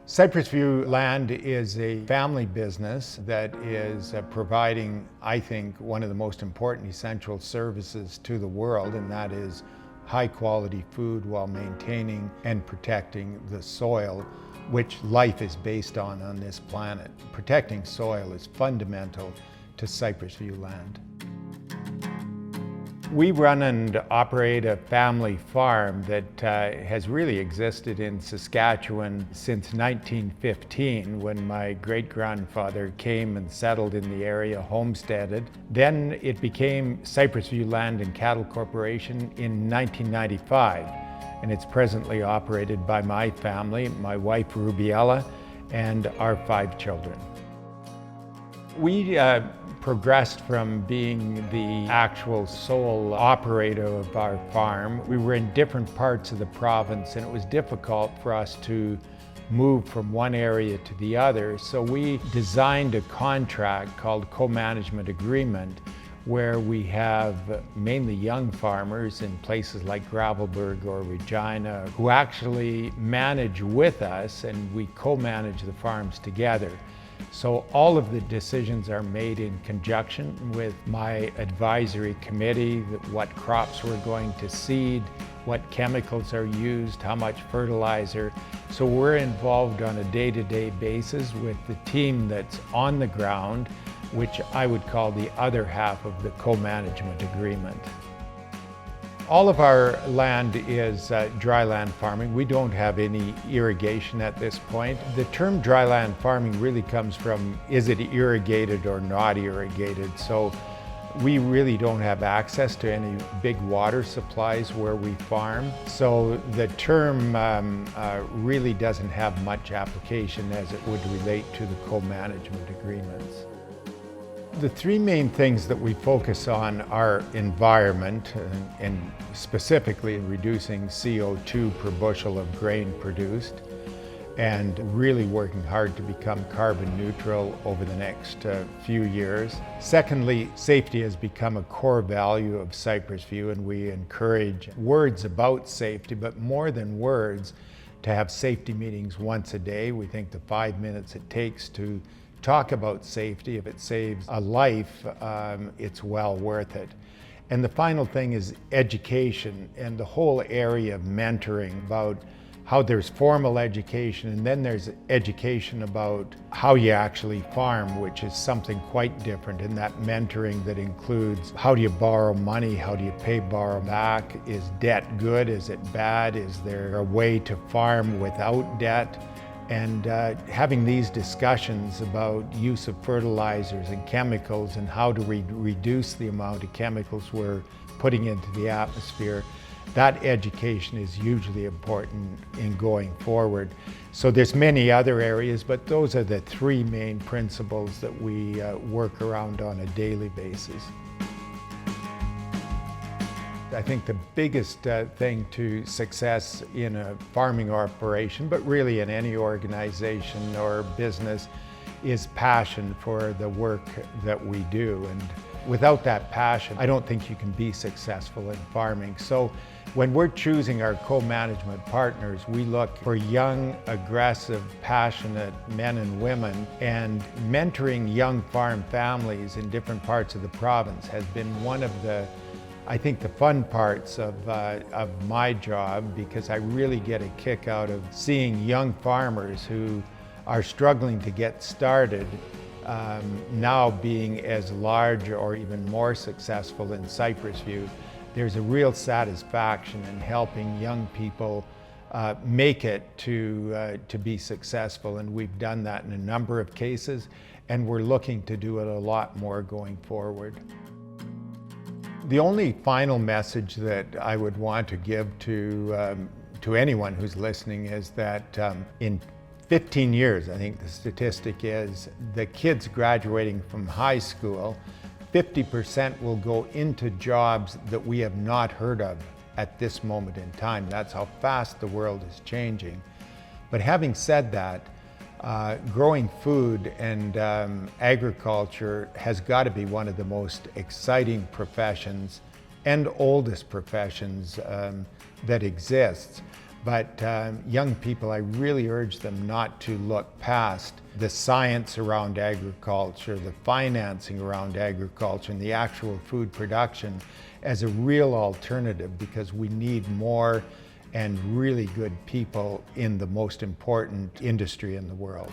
CypressView Land is a family business that is providing, I think, one of the most important essential services to the world, and that is high quality food while maintaining and protecting the soil, which life is based on this planet. Protecting soil is fundamental to CypressView Land. We run and operate a family farm that has really existed in Saskatchewan since 1915, when my great-grandfather came and settled in the area, homesteaded. Then it became CypressView Land and Cattle Corporation in 1995, and it's presently operated by my family, my wife Rubiella, and our 5 children. We progressed from being the actual sole operator of our farm. We were in different parts of the province, and it was difficult for us to move from one area to the other. So we designed a contract called co-management agreement, where we have mainly young farmers in places like Gravelbourg or Regina who actually manage with us, and we co-manage the farms together. So all of the decisions are made in conjunction with my advisory committee, what crops we're going to seed, what chemicals are used, how much fertilizer. So we're involved on a day-to-day basis with the team that's on the ground, which I would call the other half of the co-management agreement. All of our land is dry land farming. We don't have any irrigation at this point. The term dry land farming really comes from, is it irrigated or not irrigated? So we really don't have access to any big water supplies where we farm. So the term really doesn't have much application as it would relate to the co-management agreements. The 3 main things that we focus on are environment, and specifically reducing CO2 per bushel of grain produced, and really working hard to become carbon neutral over the next few years. Secondly, safety has become a core value of CypressView, and we encourage words about safety, but more than words, to have safety meetings once a day. We think the 5 minutes it takes to talk about safety, if it saves a life, it's well worth it. And the final thing is education, and the whole area of mentoring, about how there's formal education and then there's education about how you actually farm, which is something quite different. In that mentoring that includes, how do you borrow money, how do you borrow back, is debt good, is it bad, is there a way to farm without debt? And having these discussions about use of fertilizers and chemicals and how to reduce the amount of chemicals we're putting into the atmosphere, that education is hugely important in going forward. So there's many other areas, but those are the 3 main principles that we work around on a daily basis. I think the biggest thing to success in a farming operation, but really in any organization or business, is passion for the work that we do. And without that passion, I don't think you can be successful in farming. So when we're choosing our co-management partners, we look for young, aggressive, passionate men and women, and mentoring young farm families in different parts of the province has been one of the, I think, the fun parts of my job, because I really get a kick out of seeing young farmers who are struggling to get started now being as large or even more successful in CypressView. There's a real satisfaction in helping young people make it to be successful, and we've done that in a number of cases, and we're looking to do it a lot more going forward. The only final message that I would want to give to anyone who's listening is that in 15 years, I think the statistic is, the kids graduating from high school, 50% will go into jobs that we have not heard of at this moment in time. That's how fast the world is changing. But having said that, growing food and agriculture has got to be one of the most exciting professions and oldest professions that exists. But young people, I really urge them not to look past the science around agriculture, the financing around agriculture, and the actual food production as a real alternative, because we need more and really good people in the most important industry in the world.